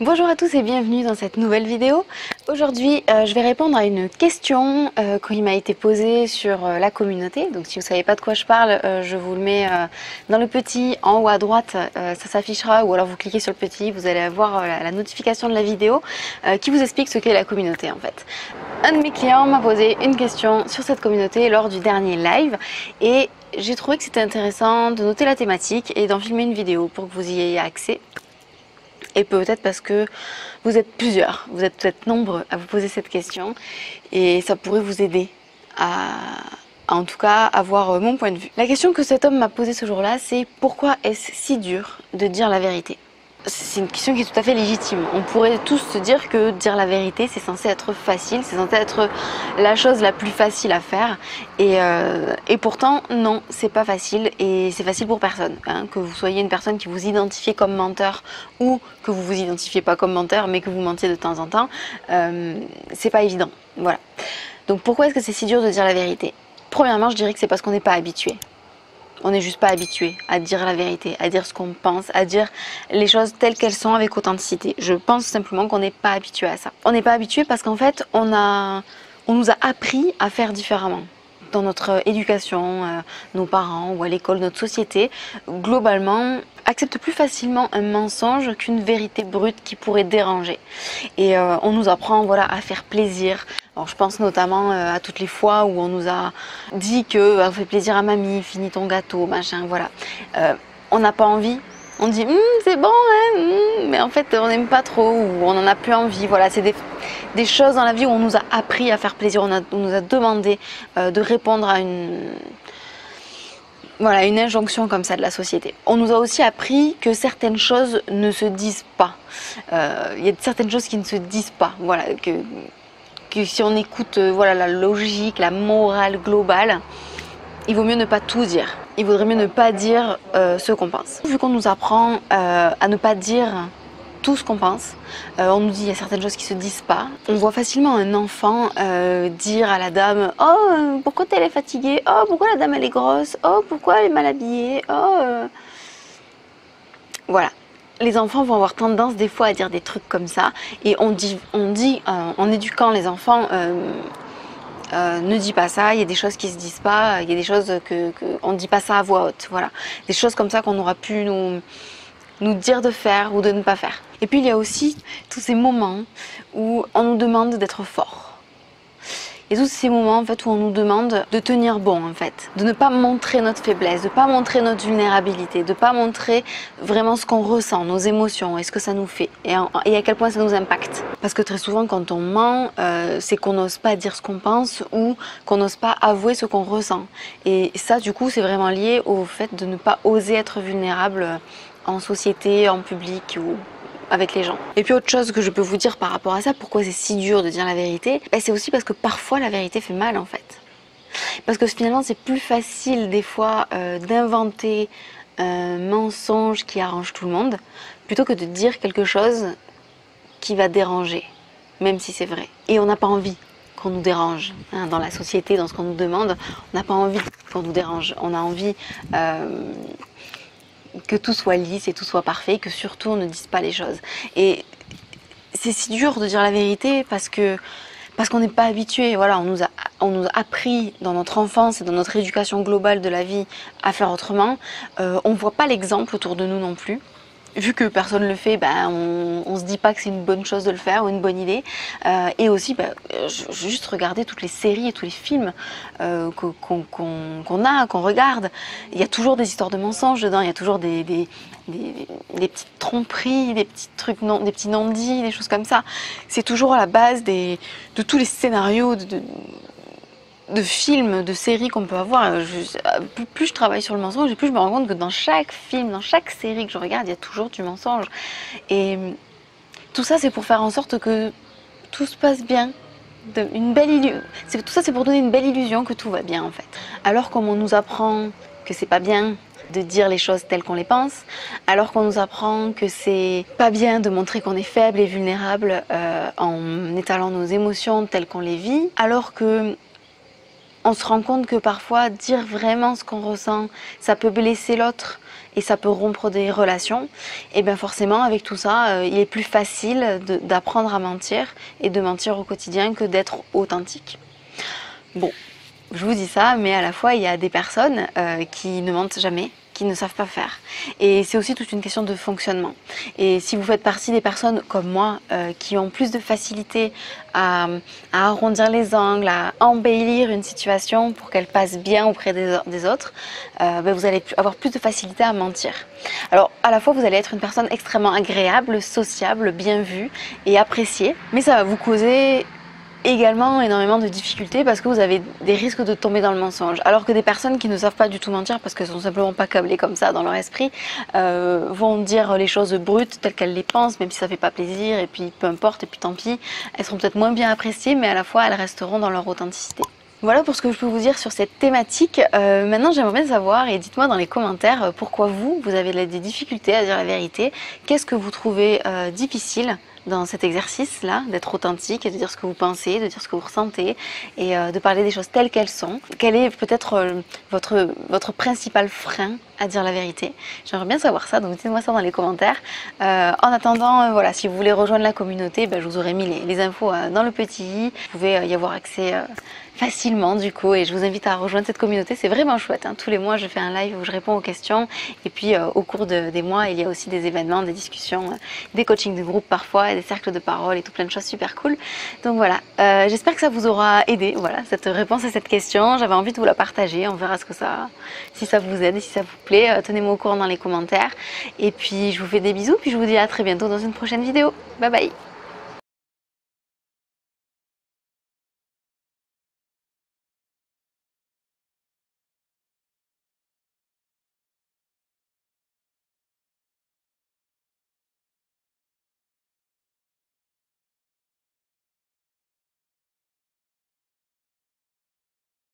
Bonjour à tous et bienvenue dans cette nouvelle vidéo. Aujourd'hui, je vais répondre à une question qui m'a été posée sur la communauté. Donc si vous ne savez pas de quoi je parle, je vous le mets dans le petit en haut à droite, ça s'affichera, ou alors vous cliquez sur le petit, vous allez avoir la notification de la vidéo qui vous explique ce qu'est la communauté en fait. Un de mes clients m'a posé une question sur cette communauté lors du dernier live et j'ai trouvé que c'était intéressant de noter la thématique et d'en filmer une vidéo pour que vous y ayez accès. Et peut-être parce que vous êtes plusieurs, vous êtes peut-être nombreux à vous poser cette question et ça pourrait vous aider à en tout cas avoir mon point de vue. La question que cet homme m'a posée ce jour-là, c'est pourquoi est-ce si dur de dire la vérité ? C'est une question qui est tout à fait légitime. On pourrait tous se dire que dire la vérité, c'est censé être facile, c'est censé être la chose la plus facile à faire. Et pourtant, non, c'est pas facile et c'est facile pour personne. Hein. Que vous soyez une personne qui vous identifiez comme menteur ou que vous vous identifiez pas comme menteur, mais que vous mentiez de temps en temps, c'est pas évident. Voilà. Donc pourquoi est-ce que c'est si dur de dire la vérité ? Premièrement, je dirais que c'est parce qu'on n'est pas habitué. On n'est juste pas habitué à dire la vérité, à dire ce qu'on pense, à dire les choses telles qu'elles sont avec authenticité. Je pense simplement qu'on n'est pas habitué à ça. On n'est pas habitué parce qu'en fait, on nous a appris à faire différemment. Dans notre éducation, nos parents ou à l'école, notre société, globalement, accepte plus facilement un mensonge qu'une vérité brute qui pourrait déranger. Et on nous apprend à faire plaisir. Alors, je pense notamment à toutes les fois où on nous a dit que on fait plaisir à mamie, finis ton gâteau, machin, voilà. On n'a pas envie. On dit c'est bon, hein, mais en fait on n'aime pas trop ou on n'en a plus envie. Voilà, c'est des choses dans la vie où on nous a appris à faire plaisir, on nous a demandé de répondre à une injonction comme ça de la société. On nous a aussi appris que certaines choses ne se disent pas. Il y a certaines choses qui ne se disent pas. Voilà, que si on écoute la logique, la morale globale, il vaut mieux ne pas tout dire. Il vaudrait mieux ne pas dire ce qu'on pense. Vu qu'on nous apprend à ne pas dire tout ce qu'on pense, on nous dit qu'il y a certaines choses qui ne se disent pas. On voit facilement un enfant dire à la dame « Oh, pourquoi elle est fatiguée ? Oh, pourquoi la dame elle est grosse ? Oh, pourquoi elle est mal habillée ? Oh Voilà. Les enfants vont avoir tendance des fois à dire des trucs comme ça et on dit en éduquant les enfants ne dis pas ça, il y a des choses qui se disent pas, il y a des choses on ne dit pas ça à voix haute, voilà. Des choses comme ça qu'on aura pu nous dire de faire ou de ne pas faire. Et puis il y a aussi tous ces moments où on nous demande d'être fort. Et tous ces moments en fait où on nous demande de tenir bon en fait, de ne pas montrer notre faiblesse, de ne pas montrer notre vulnérabilité, de ne pas montrer vraiment ce qu'on ressent, nos émotions et ce que ça nous fait et à quel point ça nous impacte. Parce que très souvent quand on ment, c'est qu'on n'ose pas dire ce qu'on pense ou qu'on n'ose pas avouer ce qu'on ressent. Et ça du coup c'est vraiment lié au fait de ne pas oser être vulnérable en société, en public ou avec les gens. Et puis autre chose que je peux vous dire par rapport à ça, pourquoi c'est si dur de dire la vérité, c'est aussi parce que parfois la vérité fait mal en fait. Parce que finalement c'est plus facile des fois d'inventer un mensonge qui arrange tout le monde, plutôt que de dire quelque chose qui va déranger, même si c'est vrai. Et on n'a pas envie qu'on nous dérange, hein, dans la société, dans ce qu'on nous demande, on n'a pas envie qu'on nous dérange, on a envie que tout soit lisse et tout soit parfait, que surtout on ne dise pas les choses. Et c'est si dur de dire la vérité parce qu'on n'est pas habitué. Voilà, on nous a appris dans notre enfance et dans notre éducation globale de la vie à faire autrement. On ne voit pas l'exemple autour de nous non plus. Vu que personne ne le fait, on ne se dit pas que c'est une bonne chose de le faire ou une bonne idée. Et aussi, juste regarder toutes les séries et tous les films qu'on regarde. Il y a toujours des histoires de mensonges dedans, il y a toujours des petites tromperies, des petits trucs, des petits non-dits, des choses comme ça. C'est toujours à la base de tous les scénarios de films, de séries qu'on peut avoir. Plus je travaille sur le mensonge, et plus je me rends compte que dans chaque film, dans chaque série que je regarde, il y a toujours du mensonge. Et tout ça, c'est pour faire en sorte que tout se passe bien. Tout ça, c'est pour donner une belle illusion que tout va bien, en fait. Alors comme on nous apprend que c'est pas bien de dire les choses telles qu'on les pense, alors qu'on nous apprend que c'est pas bien de montrer qu'on est faible et vulnérable en étalant nos émotions telles qu'on les vit, alors que on se rend compte que parfois dire vraiment ce qu'on ressent, ça peut blesser l'autre et ça peut rompre des relations, et bien forcément avec tout ça, il est plus facile d'apprendre à mentir et de mentir au quotidien que d'être authentique. Bon, je vous dis ça, mais à la fois il y a des personnes qui ne mentent jamais, qui ne savent pas faire. Et c'est aussi toute une question de fonctionnement. Et si vous faites partie des personnes comme moi qui ont plus de facilité à arrondir les angles, à embellir une situation pour qu'elle passe bien auprès des autres, vous allez avoir plus de facilité à mentir. Alors à la fois vous allez être une personne extrêmement agréable, sociable, bien vue et appréciée, mais ça va vous causer également énormément de difficultés parce que vous avez des risques de tomber dans le mensonge. Alors que des personnes qui ne savent pas du tout mentir parce qu'elles sont simplement pas câblées comme ça dans leur esprit vont dire les choses brutes telles qu'elles les pensent, même si ça fait pas plaisir, et puis peu importe, et puis tant pis. Elles seront peut-être moins bien appréciées, mais à la fois elles resteront dans leur authenticité. Voilà pour ce que je peux vous dire sur cette thématique. Maintenant j'aimerais bien savoir, et dites-moi dans les commentaires pourquoi vous avez des difficultés à dire la vérité. Qu'est-ce que vous trouvez difficile dans cet exercice-là, d'être authentique et de dire ce que vous pensez, de dire ce que vous ressentez et de parler des choses telles qu'elles sont. Quel est peut-être votre principal frein à dire la vérité? J'aimerais bien savoir ça, donc dites-moi ça dans les commentaires. En attendant, voilà, si vous voulez rejoindre la communauté, je vous aurai mis les infos dans le petit i. Vous pouvez y avoir accès facilement du coup, et je vous invite à rejoindre cette communauté. C'est vraiment chouette, hein. Tous les mois je fais un live où je réponds aux questions, et puis au cours des mois il y a aussi des événements, des discussions, des coachings de groupe parfois, et des cercles de parole et tout plein de choses super cool. Donc voilà, j'espère que ça vous aura aidé, voilà, cette réponse à cette question. J'avais envie de vous la partager, on verra si ça vous aide et si ça vous plaît. Tenez-moi au courant dans les commentaires, et puis je vous fais des bisous, puis je vous dis à très bientôt dans une prochaine vidéo. Bye bye.